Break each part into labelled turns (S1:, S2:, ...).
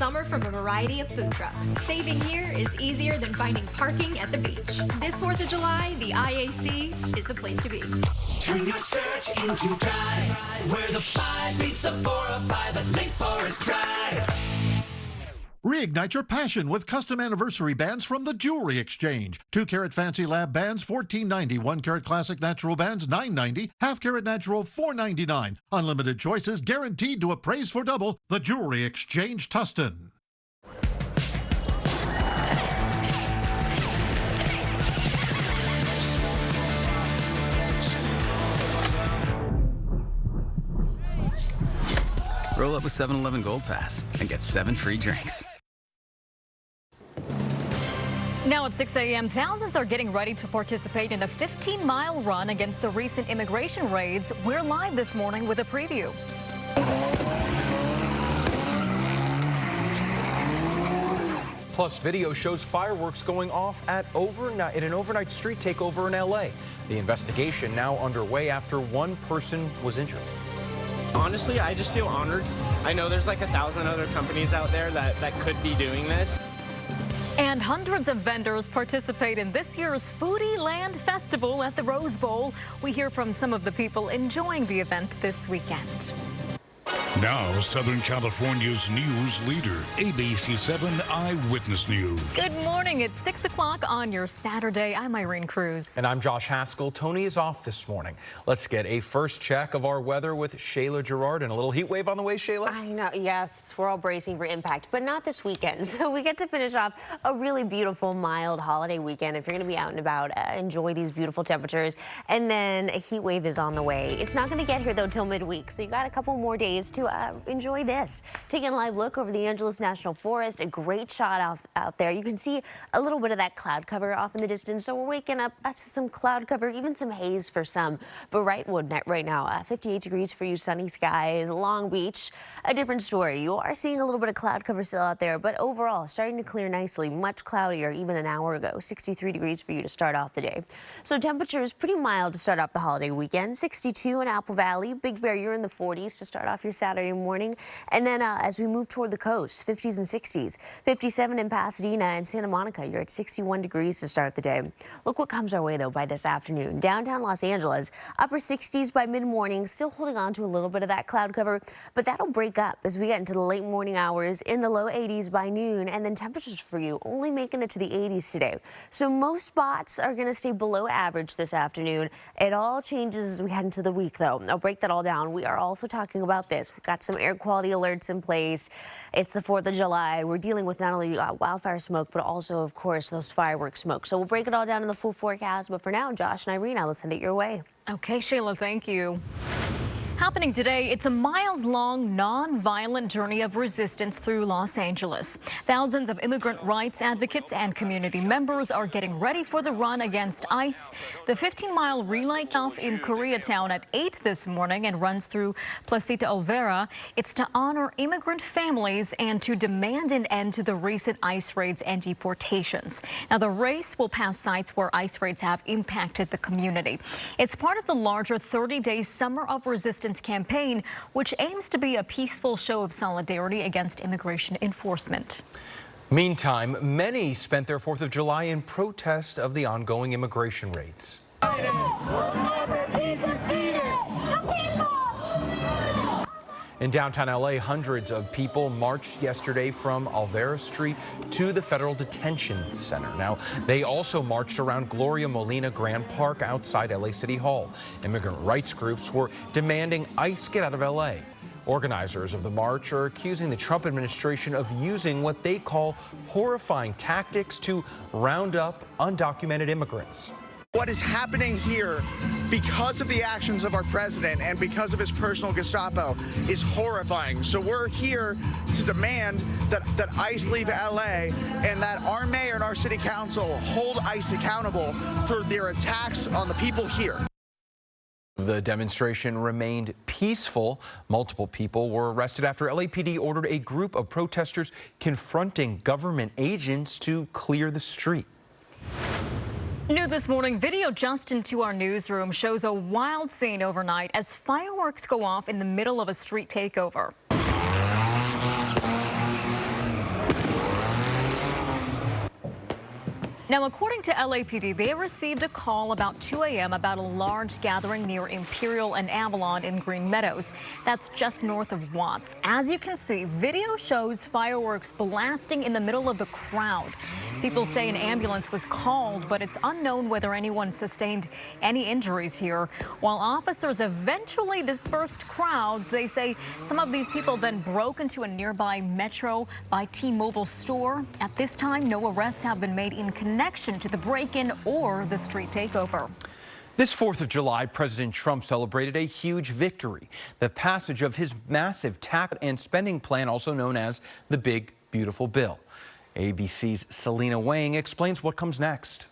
S1: Summer from a variety of food trucks. Saving here is easier than finding parking at the beach. This 4th of July, the IAC is the place to be.
S2: Turn your search into drive, where the 5 meets the 405 at Lake Forest Drive.
S3: Reignite your passion with custom anniversary bands from the Jewelry Exchange. 2-carat fancy lab bands $14.90, 1-carat classic natural bands $9.90, half-carat natural $4.99. Unlimited choices guaranteed to appraise for double. The Jewelry Exchange, Tustin.
S4: Roll up a 7-Eleven Gold Pass and get 7 free drinks.
S5: Now at 6 a.m., thousands are getting ready to participate in a 15-mile run against the recent immigration raids. We're live this morning with a preview.
S6: Plus, video shows fireworks going off in an overnight street takeover in L.A. The investigation now underway after one person was injured.
S7: Honestly, I just feel honored. I know there's like 1,000 other companies out there that could be doing this.
S5: And hundreds of vendors participate in this year's Foodie Land Festival at the Rose Bowl. We hear from some of the people enjoying the event this weekend.
S8: Now, Southern California's news leader, ABC 7 Eyewitness News.
S5: Good morning. It's 6 o'clock on your Saturday. I'm Irene Cruz.
S6: And I'm Josh Haskell. Tony is off this morning. Let's get a first check of our weather with Shayla Gerard. And a little heat wave on the way, Shayla?
S9: I know, yes. We're all bracing for impact, but not this weekend. So we get to finish off a really beautiful, mild holiday weekend. If you're going to be out and about, enjoy these beautiful temperatures. And then a heat wave is on the way. It's not going to get here, though, till midweek. So you got a couple more days to enjoy this. Taking a live look over the Angeles National Forest, a great shot out there. You can see a little bit of that cloud cover off in the distance, so we're waking up to some cloud cover, even some haze for some. But right now, 58 degrees for you, sunny skies, Long Beach, a different story. You are seeing a little bit of cloud cover still out there, but overall starting to clear nicely, much cloudier even an hour ago. 63 degrees for you to start off the day. So temperature is pretty mild to start off the holiday weekend. 62 in Apple Valley, Big Bear, you're in the 40s to start off your Saturday morning. And then as we move toward the coast, 50s and 60s. 57 in Pasadena and Santa Monica. You're at 61 degrees to start the day. Look what comes our way, though, by this afternoon. Downtown Los Angeles, upper 60s by mid-morning, still holding on to a little bit of that cloud cover, but that'll break up as we get into the late morning hours, in the low 80s by noon, and then temperatures for you only making it to the 80s today. So most spots are going to stay below average this afternoon. It all changes as we head into the week, though. I'll break that all down. We are also talking about this. We've got some air quality alerts in place. It's the 4th of July. We're dealing with not only wildfire smoke, but also, of course, those fireworks smoke. So we'll break it all down in the full forecast. But for now, Josh and Irene, I will send it your way.
S5: Okay, Shayla, thank you. Happening today, it's a miles-long, non-violent journey of resistance through Los Angeles. Thousands of immigrant rights advocates and community members are getting ready for the run against ICE. The 15-mile relay off in Koreatown at 8 this morning and runs through Placita Olvera. It's to honor immigrant families and to demand an end to the recent ICE raids and deportations. Now, the race will pass sites where ICE raids have impacted the community. It's part of the larger 30-day Summer of Resistance campaign, which aims to be a peaceful show of solidarity against immigration enforcement.
S6: Meantime, many spent their 4th of July in protest of the ongoing immigration raids. In downtown L.A., hundreds of people marched yesterday from Olvera Street to the Federal Detention Center. Now, they also marched around Gloria Molina Grand Park outside L.A. City Hall. Immigrant rights groups were demanding ICE get out of L.A. Organizers of the march are accusing the Trump administration of using what they call horrifying tactics to round up undocumented immigrants.
S10: What is happening here, because of the actions of our president and because of his personal Gestapo, is horrifying. So we're here to demand that ICE leave LA and that our mayor and our city council hold ICE accountable for their attacks on the people here.
S6: The demonstration remained peaceful. Multiple people were arrested after LAPD ordered a group of protesters confronting government agents to clear the street.
S5: New this morning, video just into our newsroom shows a wild scene overnight as fireworks go off in the middle of a street takeover. Now, according to LAPD, they received a call about 2 a.m. about a large gathering near Imperial and Avalon in Green Meadows. That's just north of Watts. As you can see, video shows fireworks blasting in the middle of the crowd. People say an ambulance was called, but it's unknown whether anyone sustained any injuries here. While officers eventually dispersed crowds, they say some of these people then broke into a nearby Metro by T-Mobile store. At this time, no arrests have been made in connection to the break-in or the street takeover.
S6: This 4th of July, President Trump celebrated a huge victory, the passage of his massive tax and spending plan, also known as the Big Beautiful Bill. ABC's Selena Wang explains what comes next.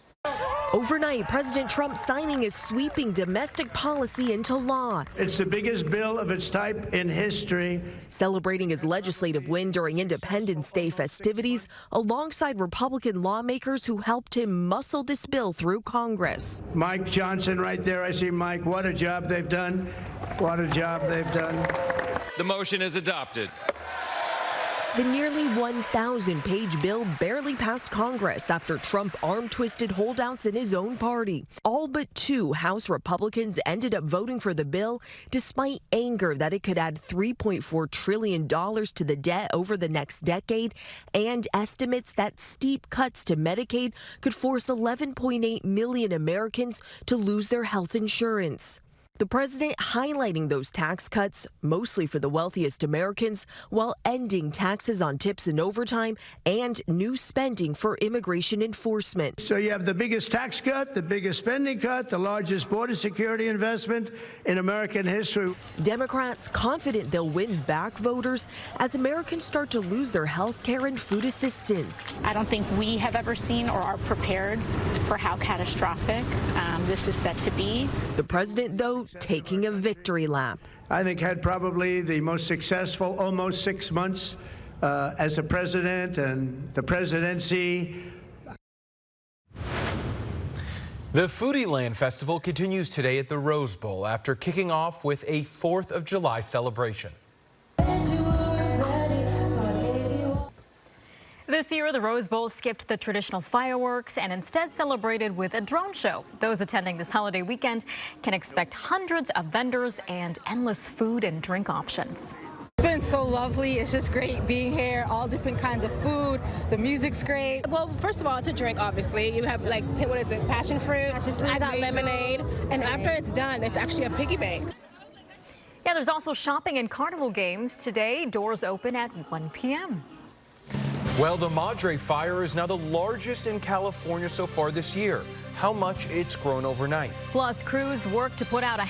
S11: Overnight, President Trump signing his sweeping domestic policy into law.
S12: It's the biggest bill of its type in history.
S11: Celebrating his legislative win during Independence Day festivities alongside Republican lawmakers who helped him muscle this bill through Congress.
S12: Mike Johnson right there. I see Mike. What a job they've done. What a job they've done.
S13: The motion is adopted.
S11: The nearly 1,000-page bill barely passed Congress after Trump arm-twisted holdouts in his own party. All but 2 House Republicans ended up voting for the bill, despite anger that it could add $3.4 trillion to the debt over the next decade, and estimates that steep cuts to Medicaid could force 11.8 million Americans to lose their health insurance. The president highlighting those tax cuts, mostly for the wealthiest Americans, while ending taxes on tips and overtime and new spending for immigration enforcement.
S12: So you have the biggest tax cut, the biggest spending cut, the largest border security investment in American history.
S11: Democrats confident they'll win back voters as Americans start to lose their health care and food assistance.
S14: I don't think we have ever seen or are prepared for how catastrophic this is set to be.
S11: The president, though, taking a victory lap.
S12: I think had probably the most successful almost 6 months as a president and the presidency.
S6: The Foodie Land Festival continues today at the Rose Bowl after kicking off with a 4th of July celebration.
S5: This year, the Rose Bowl skipped the traditional fireworks and instead celebrated with a drone show. Those attending this holiday weekend can expect hundreds of vendors and endless food and drink options.
S15: It's been so lovely. It's just great being here, all different kinds of food. The music's great.
S16: Well, first of all, it's a drink, obviously. You have, like, what is it, passion fruit? I got lemonade. And after it's done, it's actually a piggy bank.
S5: Yeah, there's also shopping and carnival games today. Doors open at 1 p.m.
S6: Well, the Madre fire is now the largest in California so far this year. How much it's grown overnight.
S5: Plus, crews work to put out a